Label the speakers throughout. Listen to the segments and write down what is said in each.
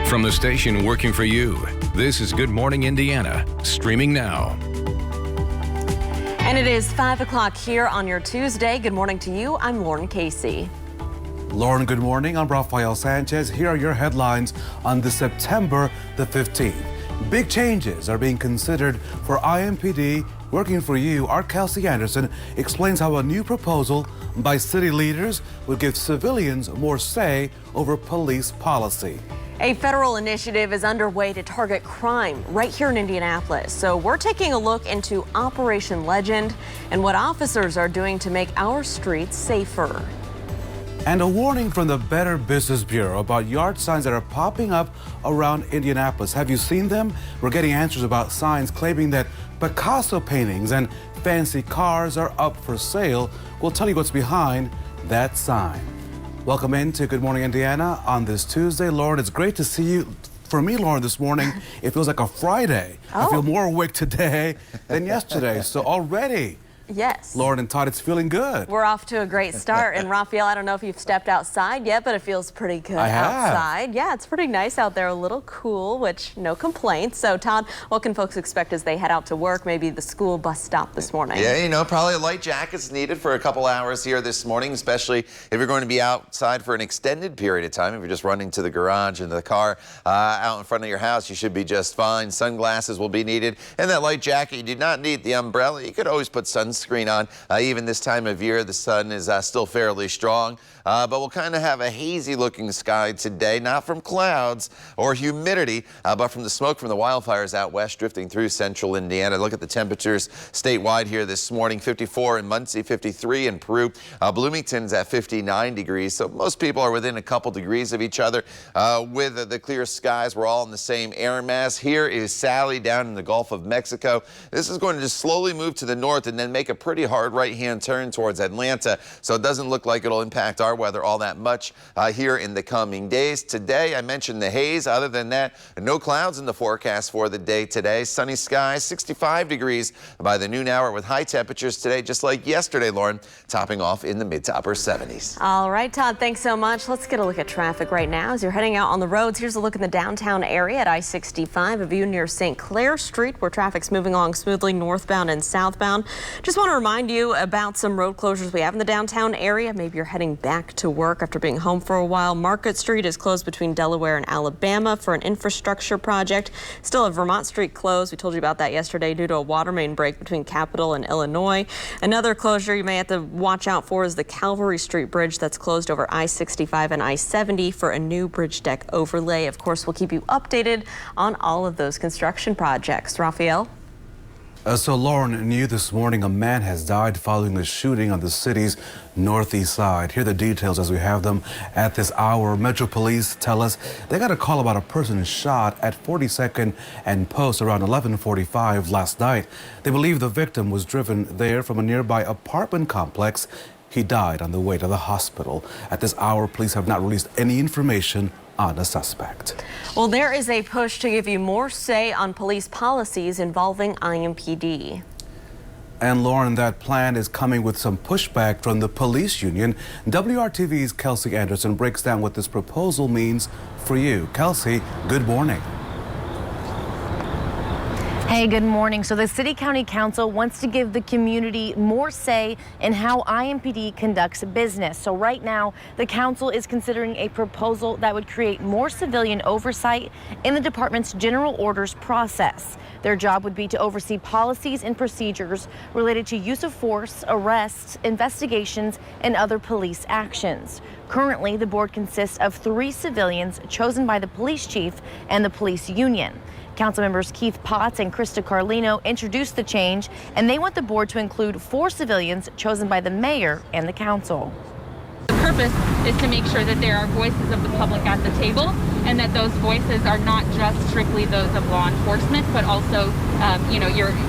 Speaker 1: From the station working for you, this is Good Morning Indiana, streaming now.
Speaker 2: And it is 5 o'clock here on your Tuesday. Good morning to you. I'm Lauren Casey.
Speaker 3: Lauren, good morning. I'm Rafael Sanchez. Here are your headlines on the September the 15th. Big changes are being considered for IMPD. Working for you, our Kelsey Anderson explains how a new proposal by city leaders would give civilians more say over police policy.
Speaker 2: A federal initiative is underway to target crime right here in Indianapolis. So we're taking a look into Operation Legend and what officers are doing to make our streets safer.
Speaker 3: And a warning from the Better Business Bureau about yard signs that are popping up around Indianapolis. Have you seen them? We're getting answers about signs claiming that Picasso paintings and fancy cars are up for sale. We'll tell you what's behind that sign. Welcome into Good Morning Indiana on this Tuesday. Lauren, it's great to see you. For me, Lauren, this morning, it feels like a Friday. I feel more awake today than yesterday. So already,
Speaker 2: yes,
Speaker 3: Lauren and Todd, it's feeling good.
Speaker 2: We're off to a great start. And Rafael, I don't know if you've stepped outside yet, but it feels pretty good outside. Yeah, it's pretty nice out there, a little cool, which no complaints. So Todd, what can folks expect as they head out to work, maybe the school bus stop this morning?
Speaker 4: Yeah, you know, probably a light jacket's needed for a couple hours here this morning, especially if you're going to be outside for an extended period of time. If you're just running to the garage and the car out in front of your house, you should be just fine. Sunglasses will be needed. And that light jacket, you do not need the umbrella. You could always put sunscreen on. Even this time of year, the sun is still fairly strong, but we'll kind of have a hazy looking sky today, not from clouds or humidity, but from the smoke from the wildfires out west drifting through central Indiana. Look at the temperatures statewide here this morning. 54 in Muncie, 53 in Peru. Bloomington's at 59 degrees, so most people are within a couple degrees of each other. With the clear skies, we're all in the same air mass. Here is Sally down in the Gulf of Mexico. This is going to just slowly move to the north and then make a pretty hard right-hand turn towards Atlanta, so it doesn't look like it'll impact our weather all that much here in the coming days. Today, I mentioned the haze. Other than that, no clouds in the forecast for the day today. Sunny skies, 65 degrees by the noon hour with high temperatures today, just like yesterday, Lauren, topping off in the mid to upper 70s.
Speaker 2: All right, Todd, thanks so much. Let's get a look at traffic right now. As you're heading out on the roads, here's a look in the downtown area at I-65, a view near St. Clair Street, where traffic's moving along smoothly northbound and southbound. Just want to remind you about some road closures we have in the downtown area. Maybe you're heading back to work after being home for a while. Market Street is closed between Delaware and Alabama for an infrastructure project. Still have Vermont Street closed. We told you about that yesterday due to a water main break between Capitol and Illinois. Another closure you may have to watch out for is the Calvary Street Bridge that's closed over I-65 and I-70 for a new bridge deck overlay. Of course, we'll keep you updated on all of those construction projects. Rafael?
Speaker 3: So Lauren, new this morning, a man has died following a shooting on the city's northeast side. Here are the details as we have them at this hour. Metro Police tell us they got a call about a person shot at 42nd and Post around 11:45 last night. They believe the victim was driven there from a nearby apartment complex. He died on the way to the hospital. At this hour, police have not released any information on a suspect.
Speaker 2: Well, there is a push to give you more say on police policies involving IMPD.
Speaker 3: And Lauren, that plan is coming with some pushback from the police union. WRTV's Kelsey Anderson breaks down what this proposal means for you. Kelsey, good morning.
Speaker 5: Hey, good morning. So the City County Council wants to give the community more say in how IMPD conducts business. So right now, the council is considering a proposal that would create more civilian oversight in the department's general orders process. Their job would be to oversee policies and procedures related to use of force, arrests, investigations, and other police actions. Currently, the board consists of 3 civilians chosen by the police chief and the police union. Council members Keith Potts and Krista Carlino introduced the change, and they want the board to include 4 civilians chosen by the mayor and the council.
Speaker 6: The purpose is to make sure that there are voices of the public at the table, and that those voices are not just strictly those of law enforcement, but also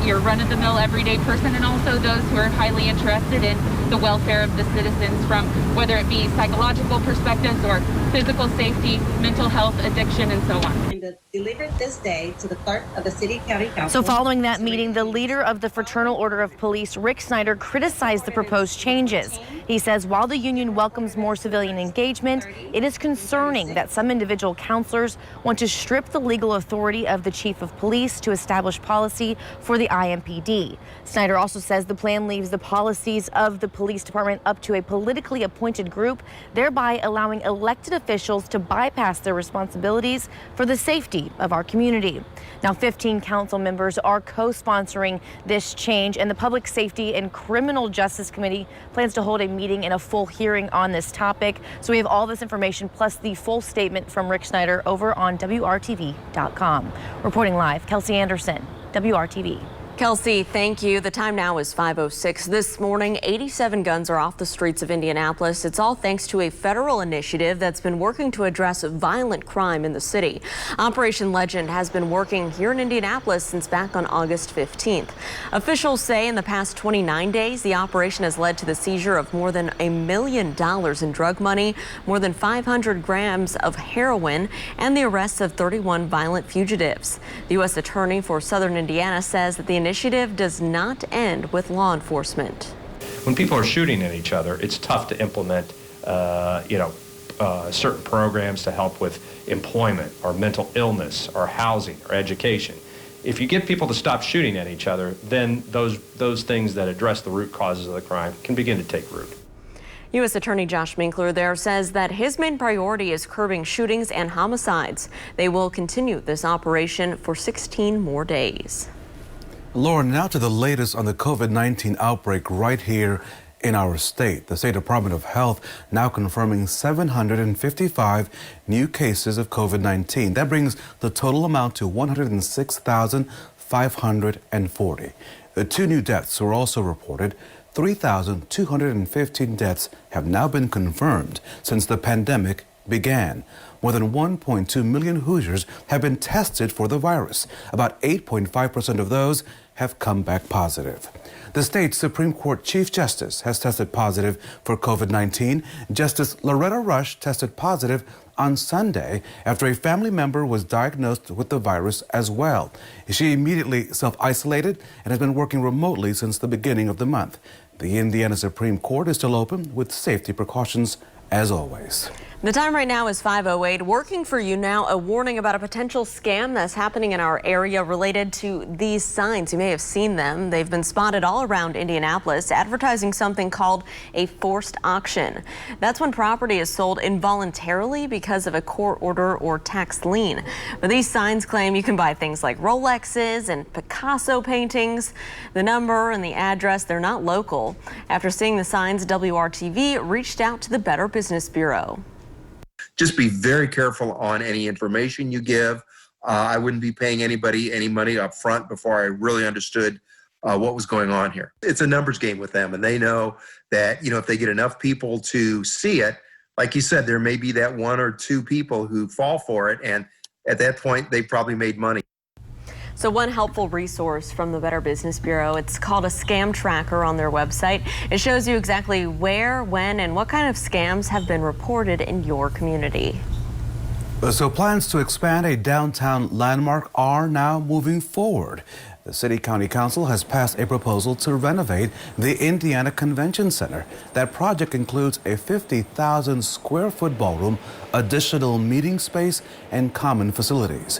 Speaker 6: your run-of-the-mill everyday person, and also those who are highly interested in the welfare of the citizens, from whether it be psychological perspectives or physical safety, mental health, addiction, and so on.
Speaker 7: And delivered this day to the clerk of the City County Council.
Speaker 5: So following that meeting, the leader of the Fraternal Order of Police, Rick Snyder, criticized the proposed changes. He says while the union welcomes more civilian engagement, it is concerning that some individual counselors want to strip the legal authority of the chief of police to establish policy for the IMPD. Snyder also says the plan leaves the policies of the police department up to a politically appointed group, thereby allowing elected officials to bypass their responsibilities for the safety of our community. Now, 15 council members are co-sponsoring this change, and the Public Safety and Criminal Justice Committee plans to hold a meeting and a full hearing on this topic. So we have all this information plus the full statement from Rick Snyder over on WRTV.com. Reporting live, Kelsey Anderson, WRTV.
Speaker 2: Kelsey, thank you. The time now is 5:06. This morning, 87 guns are off the streets of Indianapolis. It's all thanks to a federal initiative that's been working to address violent crime in the city. Operation Legend has been working here in Indianapolis since back on August 15th. Officials say in the past 29 days, the operation has led to the seizure of more than $1 million in drug money, more than 500 grams of heroin, and the arrests of 31 violent fugitives. The U.S. Attorney for Southern Indiana says that the initiative does not end with law enforcement.
Speaker 8: When people are shooting at each other, it's tough to implement, certain programs to help with employment or mental illness or housing or education. If you get people to stop shooting at each other, then those things that address the root causes of the crime can begin to take root.
Speaker 2: U.S. Attorney Josh Minkler there says that his main priority is curbing shootings and homicides. They will continue this operation for 16 more days.
Speaker 3: Lauren, now to the latest on the COVID-19 outbreak right here in our state. The State Department of Health now confirming 755 new cases of COVID-19. That brings the total amount to 106,540. The 2 new deaths were also reported. 3,215 deaths have now been confirmed since the pandemic began. More than 1.2 million Hoosiers have been tested for the virus. About 8.5% of those have come back positive. The state's Supreme Court Chief Justice has tested positive for COVID-19. Justice Loretta Rush tested positive on Sunday after a family member was diagnosed with the virus as well. She immediately self-isolated and has been working remotely since the beginning of the month. The Indiana Supreme Court is still open with safety precautions as always.
Speaker 2: The time right now is 5:08. Working for you now, a warning about a potential scam that's happening in our area related to these signs. You may have seen them. They've been spotted all around Indianapolis advertising something called a forced auction. That's when property is sold involuntarily because of a court order or tax lien. But these signs claim you can buy things like Rolexes and Picasso paintings. The number and the address, they're not local. After seeing the signs, WRTV reached out to the Better Business Bureau.
Speaker 9: Just be very careful on any information you give. I wouldn't be paying anybody any money up front before I really understood what was going on here. It's a numbers game with them, and they know that, if they get enough people to see it, like you said, there may be that 1 or 2 people who fall for it, and at that point, they probably made money.
Speaker 2: So one helpful resource from the Better Business Bureau, it's called a scam tracker on their website. It shows you exactly where, when, and what kind of scams have been reported in your community.
Speaker 3: So plans to expand a downtown landmark are now moving forward. The City County Council has passed a proposal to renovate the Indiana Convention Center. That project includes a 50,000 square foot ballroom, additional meeting space, and common facilities.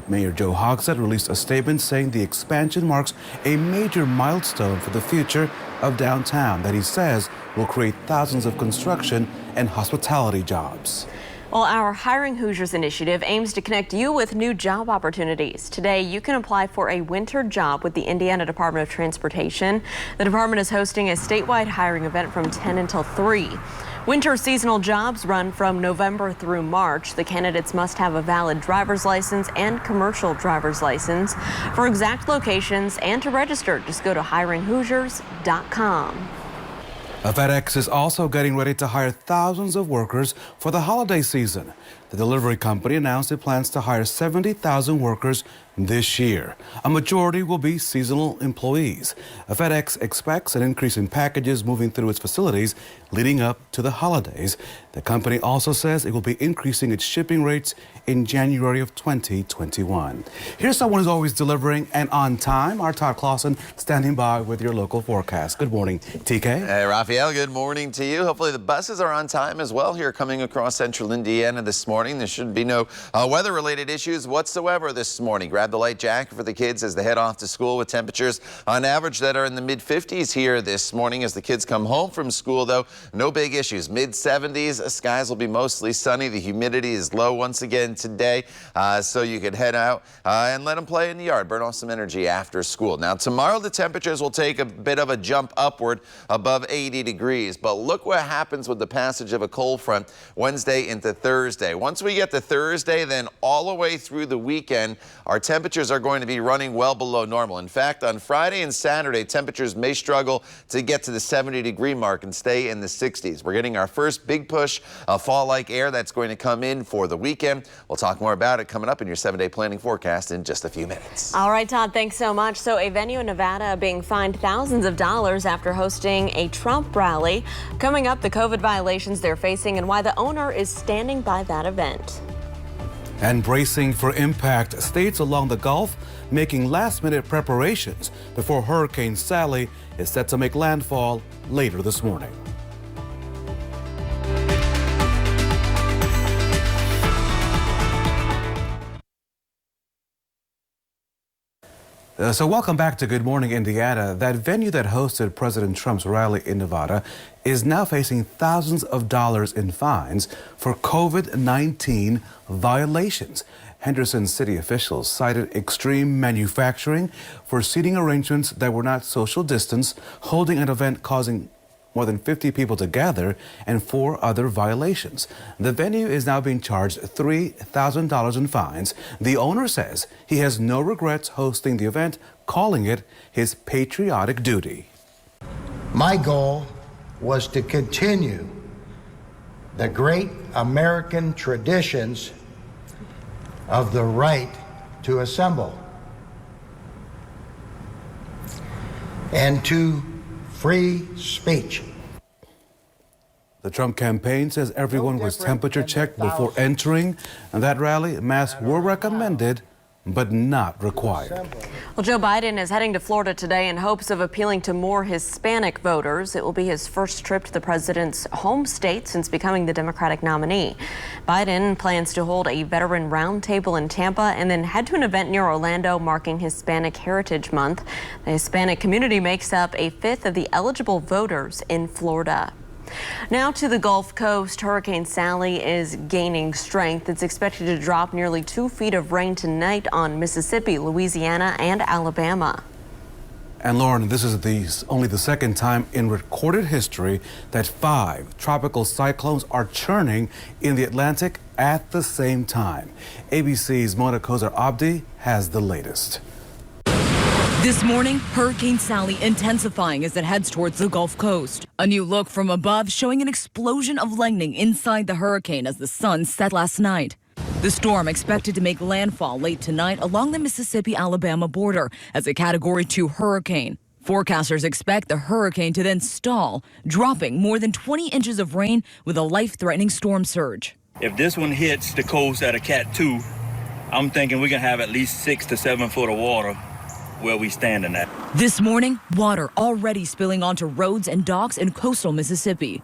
Speaker 3: Mayor Joe Hogsett released a statement saying the expansion marks a major milestone for the future of downtown that he says will create thousands of construction and hospitality jobs.
Speaker 2: Well, our Hiring Hoosiers initiative aims to connect you with new job opportunities. Today, you can apply for a winter job with the Indiana Department of Transportation. The department is hosting a statewide hiring event from 10 until 3. Winter seasonal jobs run from November through March. The candidates must have a valid driver's license and commercial driver's license. For exact locations and to register, just go to hiringhoosiers.com. FedEx is also getting ready to hire thousands of workers for the holiday season.
Speaker 3: The delivery company announced it plans to hire 70,000 workers this year. A majority will be seasonal employees. FedEx expects an increase in packages moving through its facilities leading up to the holidays. The company also says it will be increasing its shipping rates in January of 2021. Here's someone who's always delivering and on time. Our Todd Clausen standing by with your local forecast. Good morning, TK.
Speaker 4: Hey, Raphael, good morning to you. Hopefully the buses are on time as well here coming across central Indiana this morning. There should be no weather-related issues whatsoever this morning. Grab the light jacket for the kids as they head off to school with temperatures on average that are in the mid-50s here this morning. As the kids come home from school, though, no big issues. Mid-70s, skies will be mostly sunny. The humidity is low once again today, so you could head out and let them play in the yard, burn off some energy after school. Now, tomorrow the temperatures will take a bit of a jump upward above 80 degrees, but look what happens with the passage of a cold front Wednesday into Thursday. Once we get to Thursday, then all the way through the weekend, our temperatures are going to be running well below normal. In fact, on Friday and Saturday, temperatures may struggle to get to the 70-degree mark and stay in the 60s. We're getting our first big push of fall-like air that's going to come in for the weekend. We'll talk more about it coming up in your 7-day planning forecast in just a few minutes.
Speaker 2: All right, Todd, thanks so much. So a venue in Nevada being fined thousands of dollars after hosting a Trump rally. Coming up, the COVID violations they're facing and why the owner is standing by that event.
Speaker 3: And bracing for impact, states along the Gulf making last-minute preparations before Hurricane Sally is set to make landfall later this morning. So welcome back to Good Morning Indiana. That venue that hosted President Trump's rally in Nevada is now facing thousands of dollars in fines for COVID-19 violations. Henderson city officials cited extreme manufacturing for seating arrangements that were not social distance, holding an event causing more than 50 people to gather, and 4 other violations. The venue is now being charged $3,000 in fines. The owner says he has no regrets hosting the event, calling it his patriotic duty.
Speaker 10: My goal was to continue the great American traditions of the right to assemble and to free speech.
Speaker 3: The Trump campaign says everyone was temperature checked before entering that rally. Masks were recommended, but not required.
Speaker 2: Well, Joe Biden is heading to Florida today in hopes of appealing to more Hispanic voters. It will be his first trip to the president's home state since becoming the Democratic nominee. Biden plans to hold a veteran roundtable in Tampa and then head to an event near Orlando marking Hispanic Heritage Month. The Hispanic community makes up a fifth of the eligible voters in Florida. Now to the Gulf Coast. Hurricane Sally is gaining strength. It's expected to drop nearly 2 feet of rain tonight on Mississippi, Louisiana, and Alabama.
Speaker 3: And Lauren, this is only the second time in recorded history that 5 tropical cyclones are churning in the Atlantic at the same time. ABC's Mona Kozar-Abdi has the latest.
Speaker 11: This morning, Hurricane Sally intensifying as it heads towards the Gulf Coast. A new look from above showing an explosion of lightning inside the hurricane as the sun set last night. The storm expected to make landfall late tonight along the Mississippi-Alabama border as a Category 2 hurricane. Forecasters expect the hurricane to then stall, dropping more than 20 inches of rain with a life-threatening storm surge.
Speaker 12: If this one hits the coast at a Cat 2, I'm thinking we're going to have at least 6 to 7 foot of water where we standing at.
Speaker 11: This morning, water already spilling onto roads and docks in coastal Mississippi.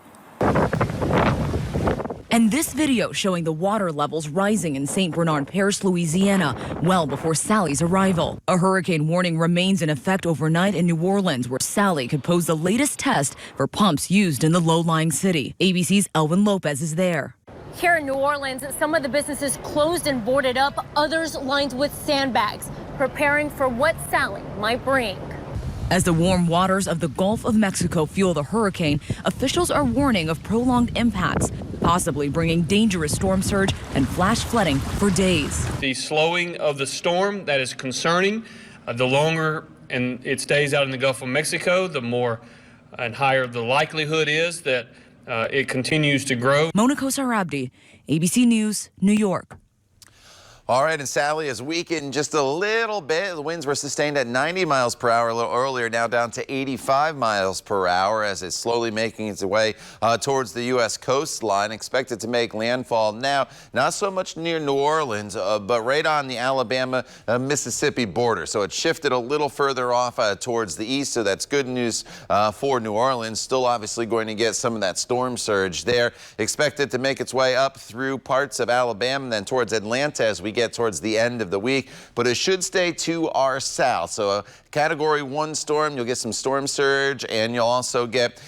Speaker 11: And this video showing the water levels rising in St. Bernard Parish, Louisiana, well before Sally's arrival. A hurricane warning remains in effect overnight in New Orleans, where Sally could pose the latest test for pumps used in the low-lying city. ABC's Elvin Lopez is there.
Speaker 13: Here in New Orleans, some of the businesses closed and boarded up, others lined with sandbags, preparing for what Sally might bring.
Speaker 11: As the warm waters of the Gulf of Mexico fuel the hurricane, officials are warning of prolonged impacts, possibly bringing dangerous storm surge and flash flooding for days.
Speaker 14: The slowing of the storm, that is concerning. The longer and it stays out in the Gulf of Mexico, the more and higher the likelihood is that it continues to grow.
Speaker 11: Mona Kosar-Abdi, ABC News, New York.
Speaker 4: All right, and Sally has weakened just a little bit. The winds were sustained at 90 miles per hour a little earlier, now down to 85 miles per hour as it's slowly making its way towards the U.S. coastline. Expected to make landfall now, not so much near New Orleans, but right on the Alabama-Mississippi border. So it shifted a little further off towards the east, so that's good news for New Orleans. Still obviously going to get some of that storm surge there. Expected to make its way up through parts of Alabama and then towards Atlanta as we get towards the end of the week, but it should stay to our south. So a Category 1 storm, you'll get some storm surge and you'll also get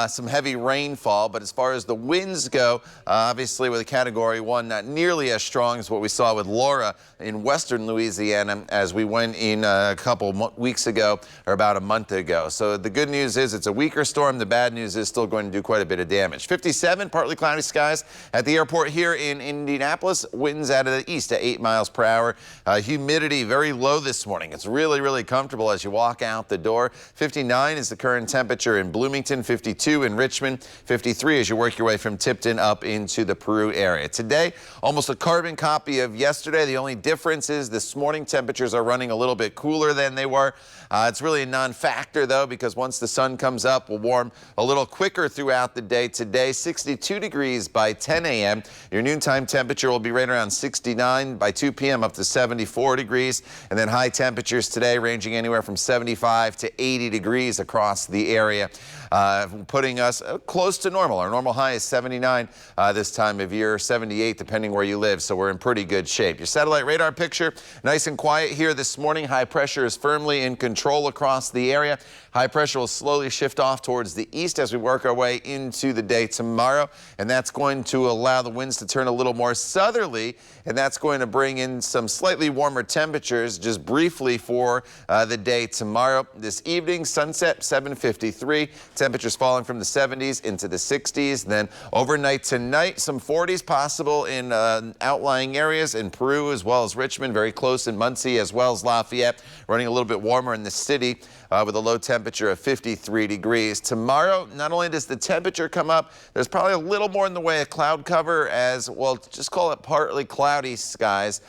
Speaker 4: some heavy rainfall. But as far as the winds go, obviously with a Category 1, not nearly as strong as what we saw with Laura in western Louisiana as we went in a couple weeks ago or about a month ago. So the good news is it's a weaker storm. The bad news is still going to do quite a bit of damage. 57, partly cloudy skies at the airport here in Indianapolis. Winds out of the east at 8 miles per hour. Humidity very low this morning. It's really, really comfortable as you walk out the door. 59 is the current temperature in Bloomington, 52 in Richmond, 53 as you work your way from Tipton up into the Peru area. Today, almost a carbon copy of yesterday. The only difference is this morning temperatures are running a little bit cooler than they were. It's really a non-factor though, because once the sun comes up, we'll warm a little quicker throughout the day. Today, 62 degrees by 10 a.m. Your noontime temperature will be right around 69 by 2 p.m. up to 74 degrees. And then high temperatures today ranging anywhere from 75 to 80 degrees across the area, putting us close to normal. Our normal high is 79 this time of year, 78 depending where you live. So we're in pretty good shape. Your satellite radar picture, nice and quiet here this morning. High pressure is firmly in control across the area. High pressure will slowly shift off towards the east as we work our way into the day tomorrow. And that's going to allow the winds to turn a little more southerly. And that's going to bring in some slightly warmer temperatures just briefly for the day tomorrow. This evening, sunset 7:53. Temperatures falling from the 70s into the 60s. Then overnight tonight, some 40s possible in outlying areas in Peru as well as Richmond, very close in Muncie as well as Lafayette. Running a little bit warmer in the city with a low temperature of 53 degrees. Tomorrow, not only does the temperature come up, there's probably a little more in the way of cloud cover as, well, just call it partly cloudy skies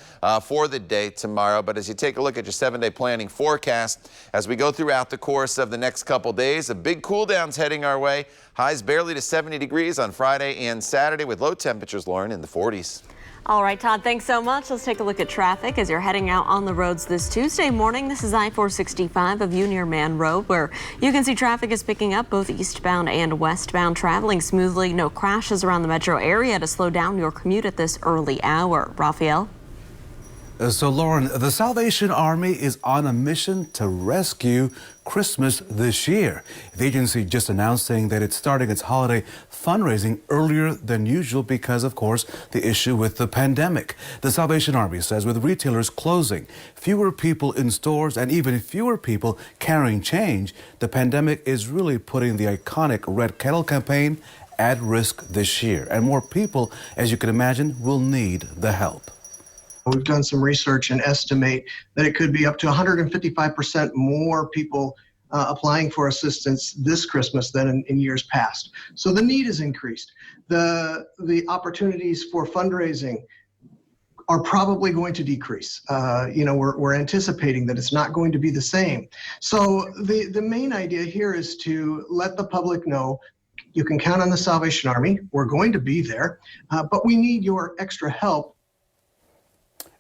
Speaker 4: for the day tomorrow. But as you take a look at your 7-day planning forecast, as we go throughout the course of the next couple days, a big cool down's heading our way. Highs barely to 70 degrees on Friday and Saturday with low temperatures, Lauren, in the 40s.
Speaker 2: All right, Todd, thanks so much. Let's take a look at traffic as you're heading out on the roads this Tuesday morning. This is I-465, a view near Man Road, where you can see traffic is picking up both eastbound and westbound, traveling smoothly. No crashes around the metro area to slow down your commute at this early hour. Raphael?
Speaker 3: So, Lauren, the Salvation Army is on a mission to rescue Christmas this year. The agency just announcing that it's starting its holiday fundraising earlier than usual because, of course, the issue with the pandemic. The Salvation Army says with retailers closing, fewer people in stores, and even fewer people carrying change, the pandemic is really putting the iconic Red Kettle campaign at risk this year. And more people, as you can imagine, will need the help.
Speaker 15: We've done some research and estimate that it could be up to 155% more people applying for assistance this Christmas than in years past. So the need is increased. The opportunities for fundraising are probably going to decrease. We're anticipating that it's not going to be the same. So the main idea here is to let the public know you can count on the Salvation Army. We're going to be there, but we need your extra help.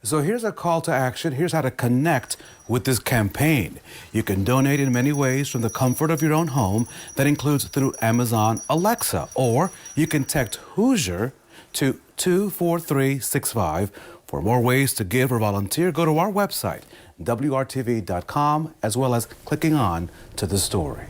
Speaker 3: So here's a call to action. Here's how to connect with this campaign. You can donate in many ways from the comfort of your own home. That includes through Amazon Alexa, or you can text Hoosier to 24365. For more ways to give or volunteer, go to our website, WRTV.com, as well as clicking on to the story.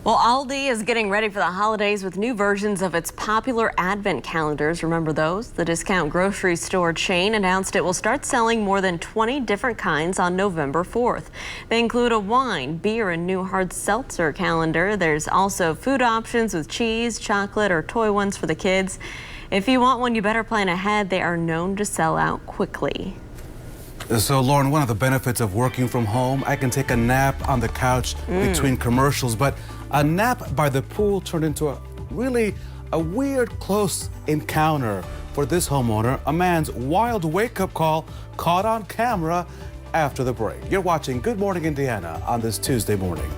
Speaker 2: Well, Aldi is getting ready for the holidays with new versions of its popular advent calendars. Remember those? The discount grocery store chain announced it will start selling more than 20 different kinds on November 4th. They include a wine, beer, and new hard seltzer calendar. There's also food options with cheese, chocolate, or toy ones for the kids. If you want one, you better plan ahead. They are known to sell out quickly.
Speaker 3: So, Lauren, one of the benefits of working from home, I can take a nap on the couch between commercials, but a nap by the pool turned into a really a weird close encounter for this homeowner, a man's wild wake-up call caught on camera after the break. You're watching Good Morning Indiana on this Tuesday morning.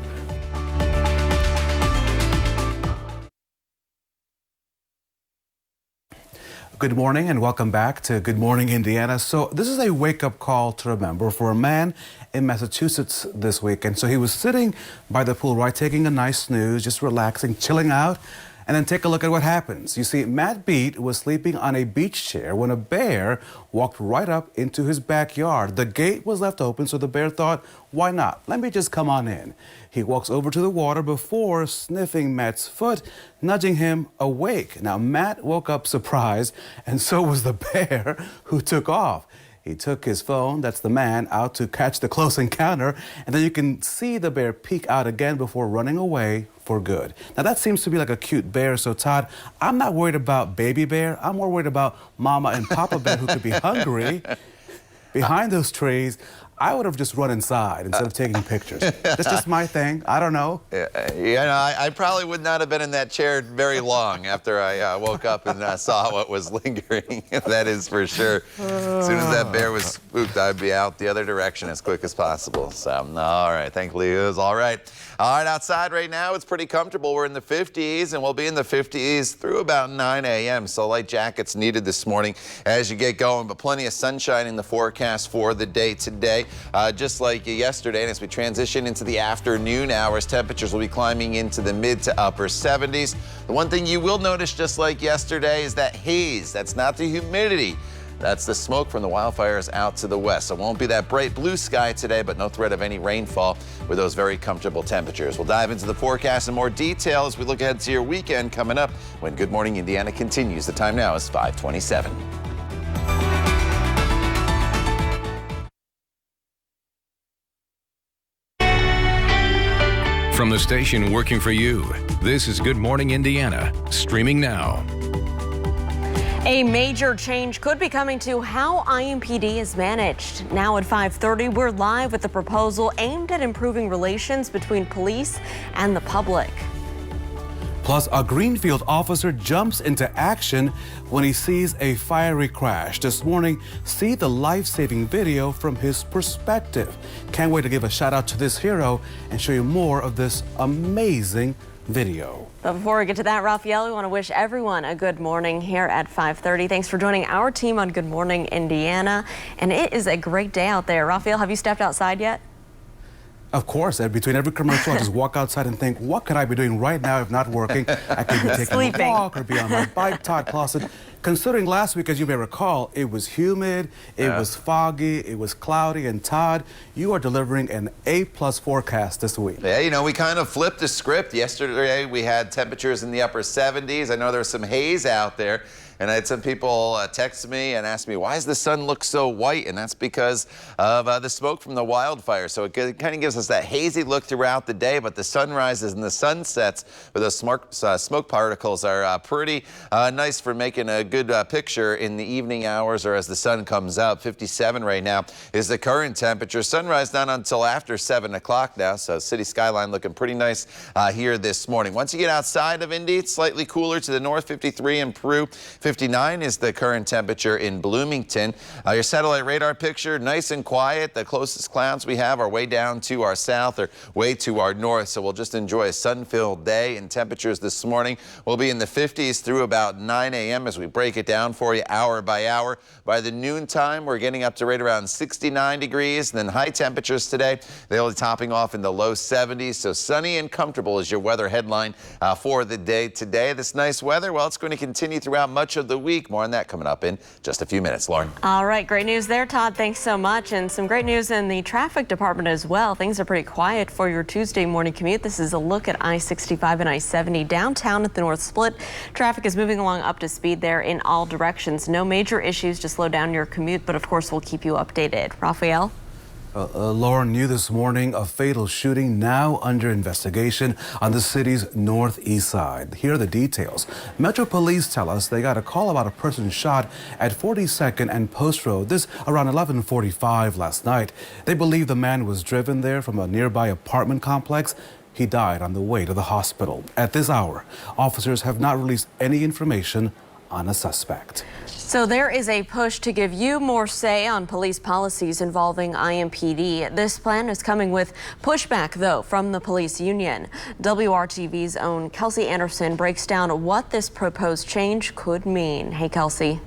Speaker 3: Good morning and welcome back to Good Morning Indiana. So this is a wake-up call to remember for a man in Massachusetts this week. And so he was sitting by the pool, right, taking a nice snooze, just relaxing, chilling out. And then take a look at what happens. You see, Matt Beat was sleeping on a beach chair when a bear walked right up into his backyard. The gate was left open, so the bear thought, why not? Let me just come on in. He walks over to the water before sniffing Matt's foot, nudging him awake. Now, Matt woke up surprised, and so was the bear, who took off. He took his phone, that's the man, out to catch the close encounter, and then you can see the bear peek out again before running away for good. Now that seems to be like a cute bear, so Todd, I'm not worried about baby bear. I'm more worried about mama and papa bear who could be hungry behind those trees. I would have just run inside instead of taking pictures. That's just my thing. I don't know.
Speaker 4: I probably would not have been in that chair very long after I woke up and saw what was lingering. That is for sure. As soon as that bear was spooked, I'd be out the other direction as quick as possible. So, all right. Thankfully, it was all right. All right, outside right now, it's pretty comfortable. We're in the 50s, and we'll be in the 50s through about 9 a.m. So light jackets needed this morning as you get going, but plenty of sunshine in the forecast for the day today. Just like yesterday, and as we transition into the afternoon hours, temperatures will be climbing into the mid to upper 70s. The one thing you will notice, just like yesterday, is that haze. That's not the humidity. That's the smoke from the wildfires out to the west. So it won't be that bright blue sky today, but no threat of any rainfall with those very comfortable temperatures. We'll dive into the forecast in more detail as we look ahead to your weekend coming up when Good Morning Indiana continues. The time now is 5:27.
Speaker 1: From the station working for you, this is Good Morning Indiana, streaming now.
Speaker 2: A major change could be coming to how IMPD is managed. Now at 5:30, we're live with a proposal aimed at improving relations between police and the public.
Speaker 3: Plus, a Greenfield officer jumps into action when he sees a fiery crash. This morning, see the life-saving video from his perspective. Can't wait to give a shout out to this hero and show you more of this amazing video.
Speaker 2: But before we get to that, Raphael, we want to wish everyone a good morning here at 5:30. Thanks for joining our team on Good Morning Indiana. And it is a great day out there. Raphael, have you stepped outside yet?
Speaker 3: Of course, between every commercial, I just walk outside and think, what could I be doing right now if not working? I could be taking a walk or be on my bike, Todd Clausen. Considering last week, as you may recall, it was humid, it was foggy, it was cloudy, and Todd, you are delivering an A+ forecast this week.
Speaker 4: Yeah, you know, we kind of flipped the script. Yesterday, we had temperatures in the upper 70s. I know there was some haze out there. And I had some people text me and ask me, why does the sun look so white? And that's because of the smoke from the wildfire. So it kind of gives us that hazy look throughout the day, but the sunrises and the sunsets with those smoke particles are pretty nice for making a good picture in the evening hours or as the sun comes up. 57 right now is the current temperature. Sunrise not until after 7 o'clock now, so city skyline looking pretty nice here this morning. Once you get outside of Indy, it's slightly cooler to the north. 53 in Peru. 59 is the current temperature in Bloomington. Your satellite radar picture, nice and quiet. The closest clouds we have are way down to our south or way to our north, so we'll just enjoy a sun-filled day. And temperatures this morning will be in the 50s through about 9 a.m. as we break it down for you hour by hour. By the noontime, we're getting up to right around 69 degrees. And then high temperatures today, they'll be topping off in the low 70s. So sunny and comfortable is your weather headline for the day today. This nice weather, well, it's going to continue throughout much of the week. More on that coming up in just a few minutes. Lauren.
Speaker 2: All right, great news there, Todd. Thanks so much. And some great news in the traffic department as well. Things are pretty quiet for your Tuesday morning commute. This is a look at I-65 and I-70 downtown at the North Split. Traffic is moving along up to speed there in all directions. No major issues to slow down your commute, but of course we'll keep you updated. Raphael?
Speaker 3: Lauren, new this morning, a fatal shooting now under investigation on the city's northeast side. Here are the details. Metro Police tell us they got a call about a person shot at 42nd and Post Road. This around 11:45 last night. They believe the man was driven there from a nearby apartment complex. he died on the way to the hospital. At this hour, officers have not released any information on a suspect.
Speaker 2: So there is a push to give you more say on police policies involving IMPD. This plan is coming with pushback, though, from the police union. WRTV's own Kelsey Anderson breaks down what this proposed change could mean. Hey, Kelsey.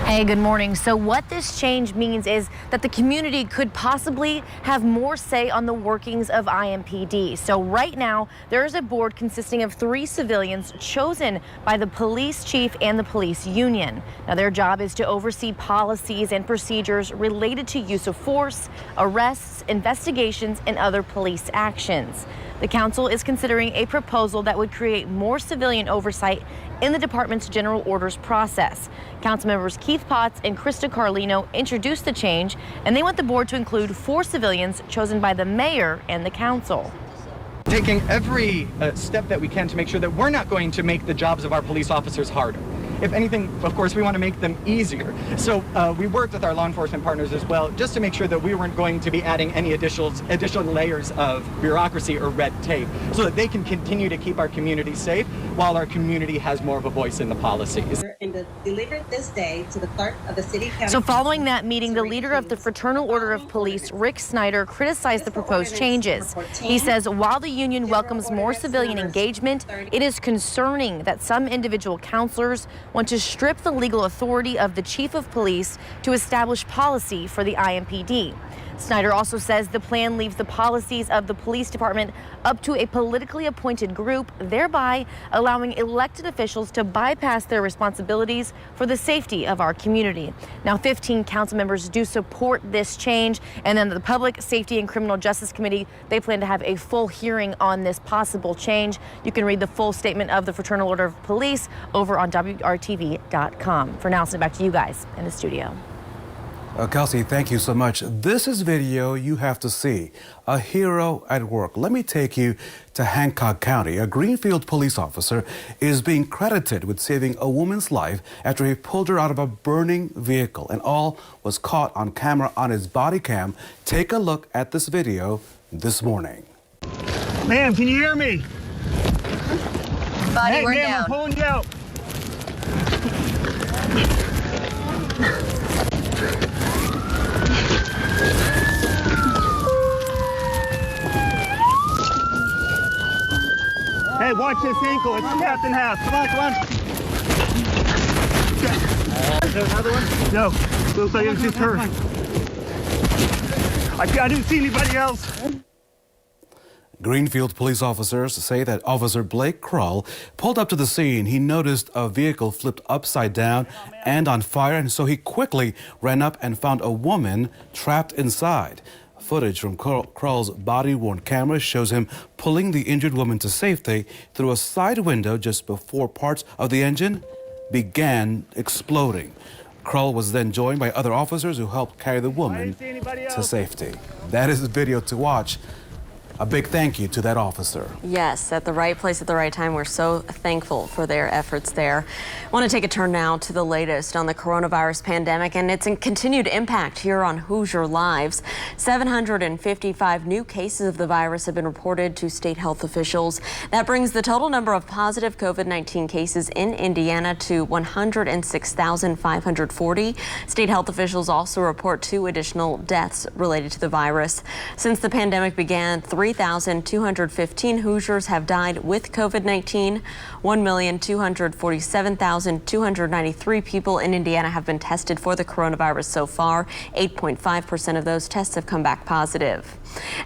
Speaker 5: Hey, good morning. So what this change means is that the community could possibly have more say on the workings of IMPD. So right now, there is a board consisting of 3 civilians chosen by the police chief and the police union. Now, their job is to oversee policies and procedures related to use of force, arrests, investigations, and other police actions. The council is considering a proposal that would create more civilian oversight in the department's general orders process. Council members Keith Potts and Krista Carlino introduced the change, and they want the board to include 4 civilians chosen by the mayor and the council.
Speaker 16: Taking every step that we can to make sure that we're not going to make the jobs of our police officers harder. If anything, of course, we want to make them easier. So we worked with our law enforcement partners as well, just to make sure that we weren't going to be adding any additional layers of bureaucracy or red tape, so that they can continue to keep our community safe while our community has more of a voice in the policies.
Speaker 7: And delivered this day to the clerk of the city county.
Speaker 5: So following that meeting, the leader of the Fraternal Order of Police, Rick Snyder, criticized the proposed changes. He says while the union welcomes more civilian engagement, it is concerning that some individual counselors want to strip the legal authority of the chief of police to establish policy for the IMPD. Snyder also says the plan leaves the policies of the police department up to a politically appointed group, thereby allowing elected officials to bypass their responsibilities for the safety of our community. Now, 15 council members do support this change, and then the Public Safety and Criminal Justice Committee, they plan to have a full hearing on this possible change. You can read the full statement of the Fraternal Order of Police over on WRTV.com. For now, send it back to you guys in the studio.
Speaker 3: Kelsey, thank you so much. This is video you have to see. A hero at work. Let me take you to Hancock County. A Greenfield police officer is being credited with saving a woman's life after he pulled her out of a burning vehicle, and all was caught on camera on his body cam. Take a look at this video this morning.
Speaker 17: Ma'am, can you hear me?
Speaker 5: Body, we're
Speaker 17: ma'am,
Speaker 5: down.
Speaker 17: I'm pulling you out. Hey, watch this ankle. It's half and half. Come on, come on. Is there another one? No. Looks like it was just her. I didn't see anybody else.
Speaker 3: Greenfield police officers say that Officer Blake Krull pulled up to the scene. He noticed a vehicle flipped upside down and on fire, and so he quickly ran up and found a woman trapped inside. Footage from Krull's body-worn camera shows him pulling the injured woman to safety through a side window just before parts of the engine began exploding. Krull was then joined by other officers who helped carry the woman to safety. That is the video to watch. A big thank you to that officer.
Speaker 2: Yes, at the right place at the right time. We're so thankful for their efforts there. I want to take a turn now to the latest on the coronavirus pandemic and its continued impact here on Hoosier lives. 755 new cases of the virus have been reported to state health officials. That brings the total number of positive COVID-19 cases in Indiana to 106,540. State health officials also report 2 additional deaths related to the virus. Since the pandemic began, 3,215 Hoosiers have died with COVID-19. 1,247,293 people in Indiana have been tested for the coronavirus so far. 8.5% of those tests have come back positive.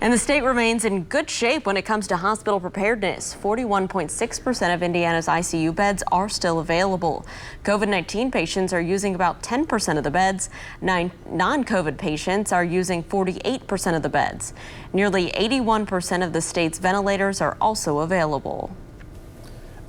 Speaker 2: And the state remains in good shape when it comes to hospital preparedness. 41.6% of Indiana's ICU beds are still available. COVID-19 patients are using about 10% of the beds. Non-COVID patients are using 48% of the beds. Nearly 81% of the state's ventilators are also available.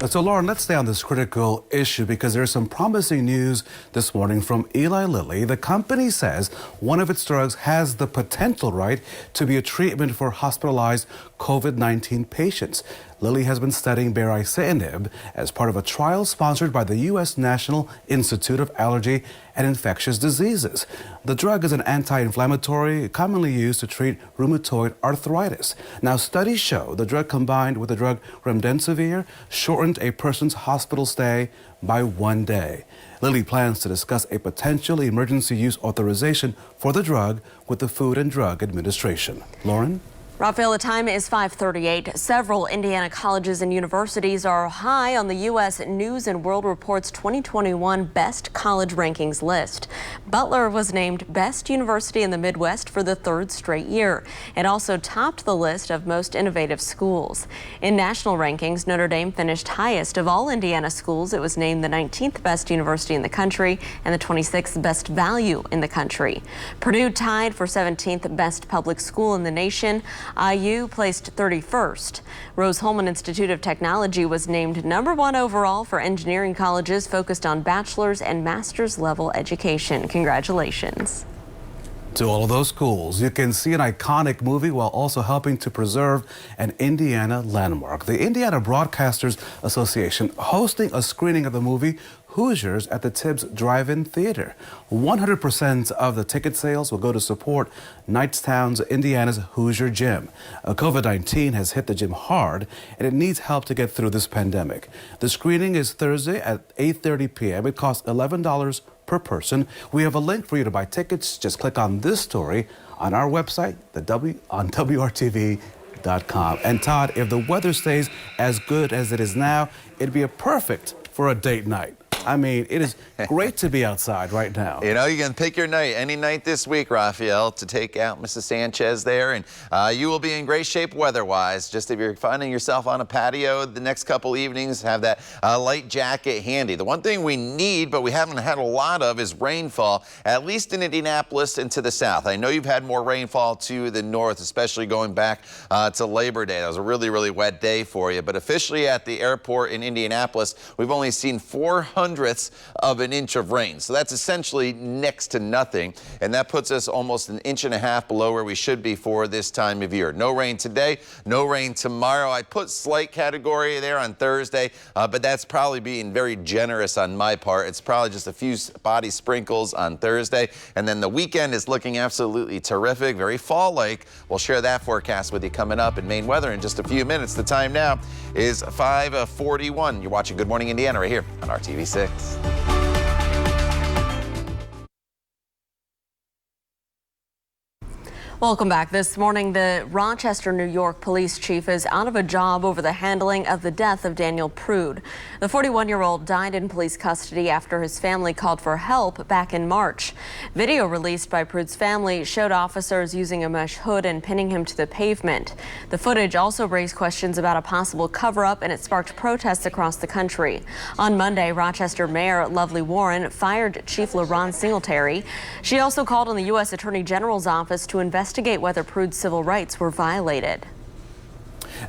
Speaker 3: So, Lauren, let's stay on this critical issue because there's some promising news this morning from Eli Lilly. The company says one of its drugs has the potential, right, to be a treatment for hospitalized COVID-19 patients. Lilly has been studying baricitinib as part of a trial sponsored by the U.S. National Institute of Allergy and Infectious Diseases. The drug is an anti-inflammatory commonly used to treat rheumatoid arthritis. Now, studies show the drug combined with the drug remdesivir shortened a person's hospital stay by 1 day. Lilly plans to discuss a potential emergency use authorization for the drug with the Food and Drug Administration. Lauren?
Speaker 2: Rafael, the time is 5:38. Several Indiana colleges and universities are high on the U.S. News and World Report's 2021 Best College Rankings list. Butler was named Best University in the Midwest for the third straight year. It also topped the list of most innovative schools. In national rankings, Notre Dame finished highest of all Indiana schools. It was named the 19th best university in the country and the 26th best value in the country. Purdue tied for 17th best public school in the nation. IU placed 31st. Rose-Hulman Institute of Technology was named #1 overall for engineering colleges focused on bachelor's and master's level education. Congratulations.
Speaker 3: To all of those schools, you can see an iconic movie while also helping to preserve an Indiana landmark. The Indiana Broadcasters Association hosting a screening of the movie Hoosiers at the Tibbs Drive-In Theater. 100% of the ticket sales will go to support Knightstown, Indiana's Hoosier Gym. COVID-19 has hit the gym hard, and it needs help to get through this pandemic. The screening is Thursday at 8:30 p.m. It costs $11 per person. We have a link for you to buy tickets. Just click on this story on our website, on WRTV.com. And Todd, if the weather stays as good as it is now, it'd be perfect for a date night. I mean, it is great to be outside right now.
Speaker 4: You know, you can pick your night, any night this week, Rafael, to take out Mrs. Sanchez there, and you will be in great shape weather-wise. Just if you're finding yourself on a patio the next couple evenings, have that light jacket handy. The one thing we need, but we haven't had a lot of, is rainfall, at least in Indianapolis and to the south. I know you've had more rainfall to the north, especially going back to Labor Day. That was a really, really wet day for you, but officially at the airport in Indianapolis, we've only seen 400 of an inch of rain. So that's essentially next to nothing. And that puts us almost an inch and a half below where we should be for this time of year. No rain today, no rain tomorrow. I put slight category there on Thursday, but that's probably being very generous on my part. It's probably just a few spotty sprinkles on Thursday. And then the weekend is looking absolutely terrific, very fall-like. We'll share that forecast with you coming up in Maine weather in just a few minutes. The time now is 5:41. You're watching Good Morning Indiana right here on RTV6.
Speaker 2: Welcome back. This morning, the Rochester, New York police chief is out of a job over the handling of the death of Daniel Prude. The 41-year-old died in police custody after his family called for help back in March. Video released by Prude's family showed officers using a mesh hood and pinning him to the pavement. The footage also raised questions about a possible cover-up, and it sparked protests across the country. On Monday, Rochester Mayor Lovely Warren fired Chief LaRon Singletary. She also called on the U.S. Attorney General's office to investigate whether Prude's civil rights were violated.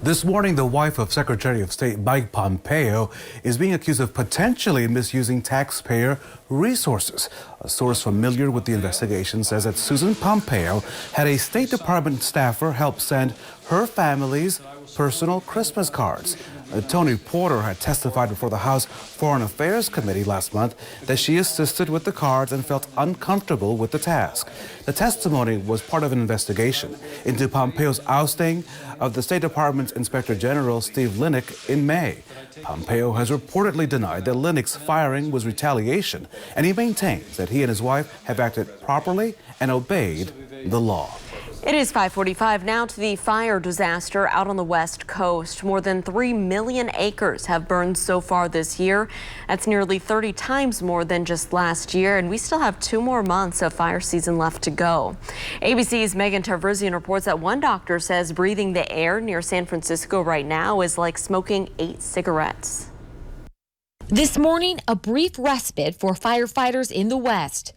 Speaker 3: This morning, the wife of Secretary of State Mike Pompeo is being accused of potentially misusing taxpayer resources. A source familiar with the investigation says that Susan Pompeo had a State Department staffer help send her family's personal Christmas cards. Tony Porter had testified before the House Foreign Affairs Committee last month that she assisted with the cards and felt uncomfortable with the task. The testimony was part of an investigation into Pompeo's ousting of the State Department's Inspector General Steve Linick in May. Pompeo has reportedly denied that Linick's firing was retaliation, and he maintains that he and his wife have acted properly and obeyed the law.
Speaker 2: It is 5:45 now to the fire disaster out on the West Coast. More than 3 million acres have burned so far this year. That's nearly 30 times more than just last year, and we still have 2 more months of fire season left to go. ABC's Megan Tarverzian reports that one doctor says breathing the air near San Francisco right now is like smoking 8 cigarettes.
Speaker 18: This morning, a brief respite for firefighters in the West.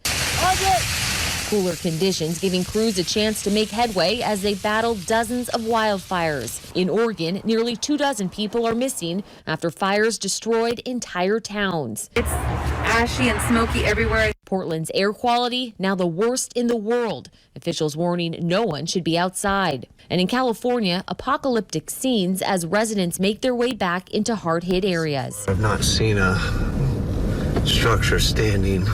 Speaker 18: Cooler conditions giving crews a chance to make headway as they battle dozens of wildfires. In Oregon, nearly 24 people are missing after fires destroyed entire towns.
Speaker 19: It's ashy and smoky everywhere.
Speaker 18: Portland's air quality now the worst in the world. Officials warning no one should be outside. And in California, apocalyptic scenes as residents make their way back into hard-hit areas.
Speaker 19: I've not seen a structure standing.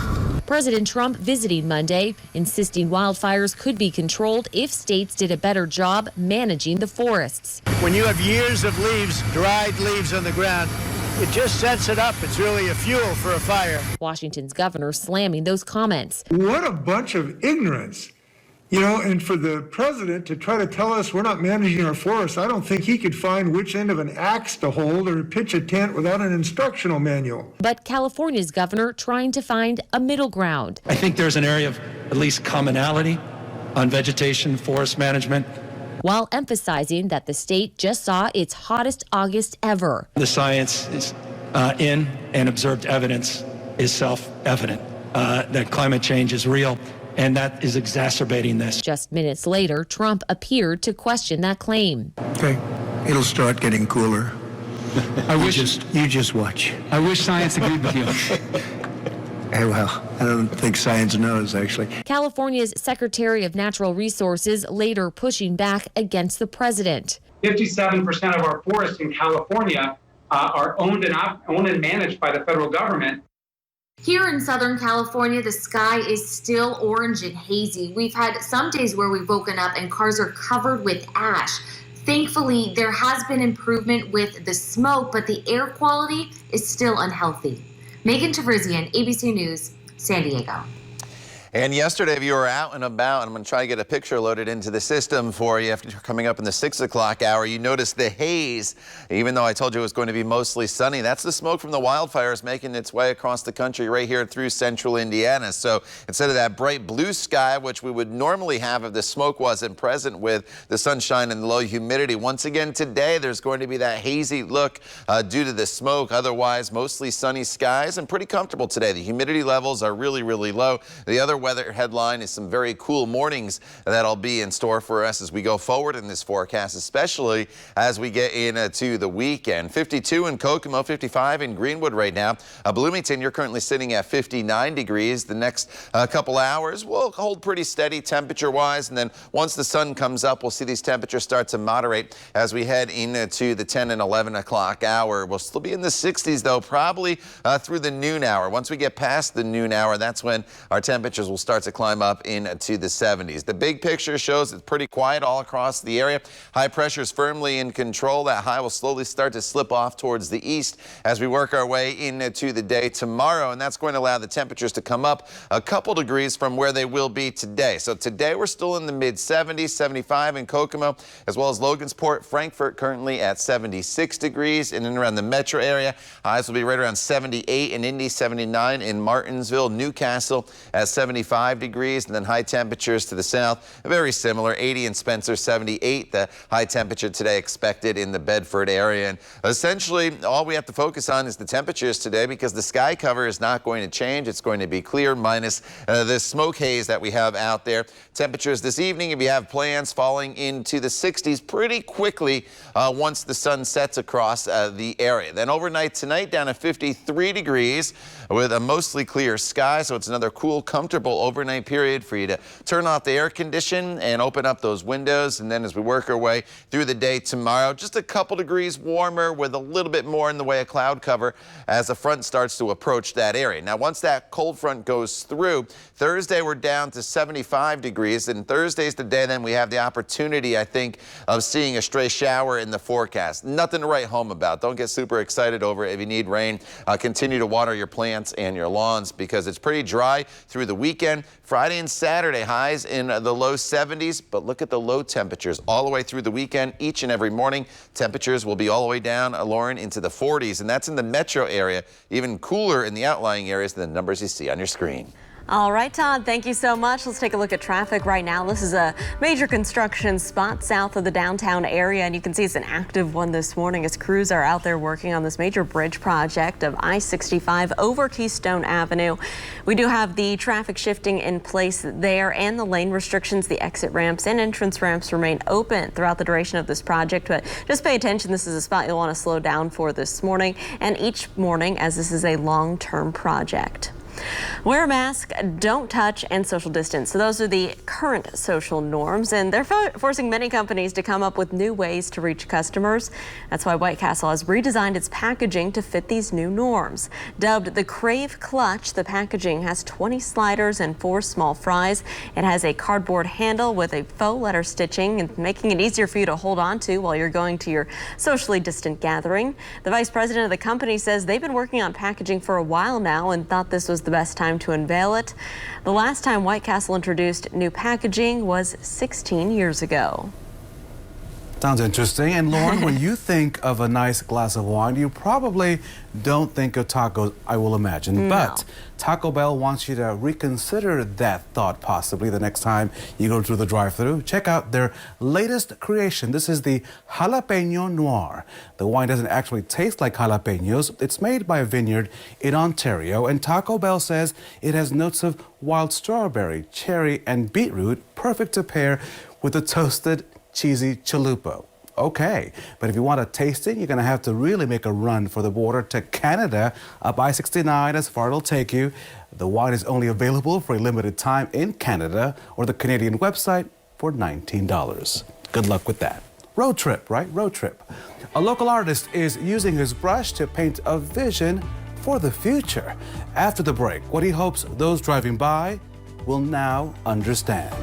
Speaker 18: President Trump visiting Monday, insisting wildfires could be controlled if states did a better job managing the forests.
Speaker 20: When you have years of leaves, dried leaves on the ground, it just sets it up. It's really a fuel for a fire.
Speaker 18: Washington's governor slamming those comments.
Speaker 21: What a bunch of ignorance. You know, and for the president to try to tell us we're not managing our forests, I don't think he could find which end of an axe to hold or pitch a tent without an instructional manual.
Speaker 18: But California's governor trying to find a middle ground.
Speaker 22: I think there's an area of at least commonality on vegetation, forest management.
Speaker 18: While emphasizing that the state just saw its hottest August ever.
Speaker 22: The science is in and observed evidence is self-evident that climate change is real. And that is exacerbating this.
Speaker 18: Just minutes later, Trump appeared to question that claim.
Speaker 20: Okay, it'll start getting cooler. You just watch.
Speaker 22: I wish science agreed with you.
Speaker 20: Hey, well, I don't think science knows, actually.
Speaker 18: California's Secretary of Natural Resources later pushing back against the president.
Speaker 23: 57% of our forests in California are owned and managed by the federal government.
Speaker 24: Here in Southern California, the sky is still orange and hazy. We've had some days where we've woken up and cars are covered with ash. Thankfully, there has been improvement with the smoke, but the air quality is still unhealthy. Megan Tavrizian, ABC News, San Diego.
Speaker 4: And yesterday, if you were out and about, and I'm going to try to get a picture loaded into the system for you after coming up in the 6 o'clock hour, you noticed the haze. Even though I told you it was going to be mostly sunny, that's the smoke from the wildfires making its way across the country right here through central Indiana. So instead of that bright blue sky, which we would normally have if the smoke wasn't present with the sunshine and the low humidity, once again today there's going to be that hazy look due to the smoke. Otherwise, mostly sunny skies and pretty comfortable today. The humidity levels are really, really low. The other weather headline is some very cool mornings that'll be in store for us as we go forward in this forecast, especially as we get into the weekend. 52 in Kokomo, 55 in Greenwood right now. Bloomington, you're currently sitting at 59 degrees. The next couple hours will hold pretty steady temperature-wise, and then once the sun comes up, we'll see these temperatures start to moderate as we head into the 10 and 11 o'clock hour. We'll still be in the 60s, though, probably through the noon hour. Once we get past the noon hour, that's when our temperatures will start to climb up into the 70s. The big picture shows it's pretty quiet all across the area. High pressure is firmly in control. That high will slowly start to slip off towards the east as we work our way into the day tomorrow, and that's going to allow the temperatures to come up a couple degrees from where they will be today. So today we're still in the mid-70s, 75 in Kokomo, as well as Logansport, Frankfort currently at 76 degrees, and in around the metro area, highs will be right around 78 in Indy, 79 in Martinsville, Newcastle at 75 degrees, and then high temperatures to the south, very similar, 80 in Spencer, 78, the high temperature today expected in the Bedford area. And essentially, all we have to focus on is the temperatures today because the sky cover is not going to change. It's going to be clear minus the smoke haze that we have out there. Temperatures this evening, if you have plans, falling into the 60s pretty quickly once the sun sets across the area. Then overnight tonight, down to 53 degrees with a mostly clear sky, so it's another cool, comfortable overnight period for you to turn off the air condition and open up those windows. And then as we work our way through the day tomorrow, just a couple degrees warmer with a little bit more in the way of cloud cover as the front starts to approach that area. Now, once that cold front goes through, Thursday we're down to 75 degrees, and Thursday's the day then we have the opportunity, I think, of seeing a stray shower in the forecast. Nothing to write home about. Don't get super excited over it. If you need rain, continue to water your plants and your lawns because it's pretty dry through the weekend. Friday and Saturday, highs in the low 70s, but look at the low temperatures all the way through the weekend. Each and every morning, temperatures will be all the way down, Lauren, into the 40s, and that's in the metro area, even cooler in the outlying areas than the numbers you see on your screen.
Speaker 2: All right, Todd, thank you so much. Let's take a look at traffic right now. This is a major construction spot south of the downtown area, and you can see it's an active one this morning as crews are out there working on this major bridge project of I-65 over Keystone Avenue. We do have the traffic shifting in place there and the lane restrictions. The exit ramps and entrance ramps remain open throughout the duration of this project, but just pay attention. This is a spot you'll want to slow down for this morning and each morning as this is a long-term project. Wear a mask, don't touch, and social distance. So those are the current social norms, and they're forcing many companies to come up with new ways to reach customers. That's why White Castle has redesigned its packaging to fit these new norms. Dubbed the Crave Clutch, the packaging has 20 sliders and 4 small fries. It has a cardboard handle with a faux letter stitching and making it easier for you to hold on to while you're going to your socially distant gathering. The vice president of the company says they've been working on packaging for a while now and thought this was the best time to unveil it. The last time White Castle introduced new packaging was 16 years ago.
Speaker 3: Sounds interesting. And Lauren, when you think of a nice glass of wine, you probably don't think of tacos, I will imagine.
Speaker 2: No.
Speaker 3: But Taco Bell wants you to reconsider that thought possibly the next time you go through the drive-thru. Check out their latest creation. This is the Jalapeno Noir. The wine doesn't actually taste like jalapenos. It's made by a vineyard in Ontario, and Taco Bell says it has notes of wild strawberry, cherry, and beetroot, perfect to pair with a toasted cheesy chalupa. Okay, but if you want to taste it, you're going to have to really make a run for the border to Canada, up I-69, as far it'll take you. The wine is only available for a limited time in Canada or the Canadian website for $19. Good luck with that. Road trip, right? Road trip. A local artist is using his brush to paint a vision for the future. After the break, what he hopes those driving by will now understand.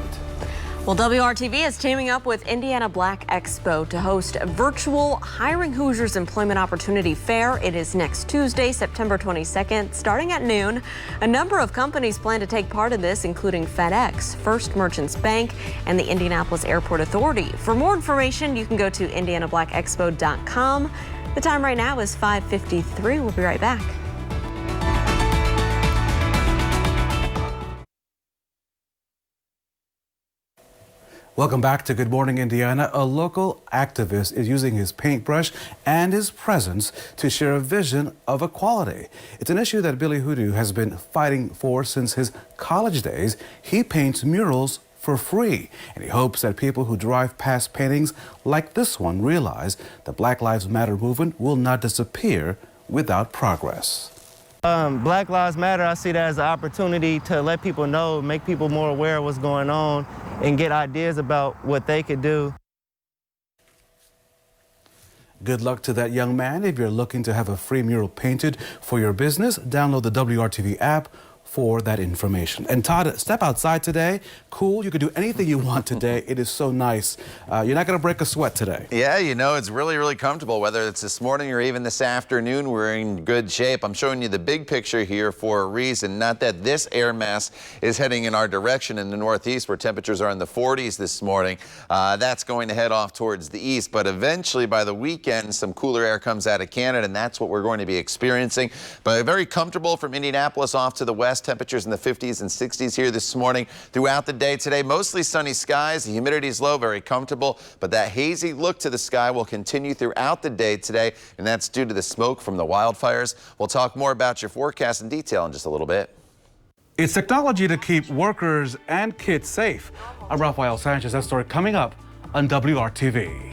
Speaker 2: Well, WRTV is teaming up with Indiana Black Expo to host a virtual Hiring Hoosiers Employment Opportunity Fair. It is next Tuesday, September 22nd, starting at noon. A number of companies plan to take part in this, including FedEx, First Merchants Bank, and the Indianapolis Airport Authority. For more information, you can go to indianablackexpo.com. The time right now is 5:53. We'll be right back.
Speaker 3: Welcome back to Good Morning Indiana. A local activist is using his paintbrush and his presence to share a vision of equality. It's an issue that Billy Hoodoo has been fighting for since his college days. He paints murals for free, and he hopes that people who drive past paintings like this one realize the Black Lives Matter movement will not disappear without progress.
Speaker 6: Black Lives Matter, I see that as an opportunity to let people know, make people more aware of what's going on, and get ideas about what they could do.
Speaker 3: Good luck to that young man. If you're looking to have a free mural painted for your business, download the WRTV app for that information. And Todd, step outside today. Cool, you can do anything you want today. It is so nice. You're not gonna break a sweat today.
Speaker 4: Yeah, you know, it's really, really comfortable. Whether it's this morning or even this afternoon, we're in good shape. I'm showing you the big picture here for a reason. Not that this air mass is heading in our direction in the northeast, where temperatures are in the 40s this morning. That's going to head off towards the east, but eventually by the weekend, some cooler air comes out of Canada, and that's what we're going to be experiencing. But very comfortable from Indianapolis off to the west. Temperatures in the 50s and 60s here this morning. Throughout the day today, mostly sunny skies. The humidity is low, very comfortable, but that hazy look to the sky will continue throughout the day today, and that's due to the smoke from the wildfires. We'll talk more about your forecast in detail in just a little bit.
Speaker 3: It's technology to keep workers and kids safe. I'm Rafael Sanchez. That story coming up on WRTV.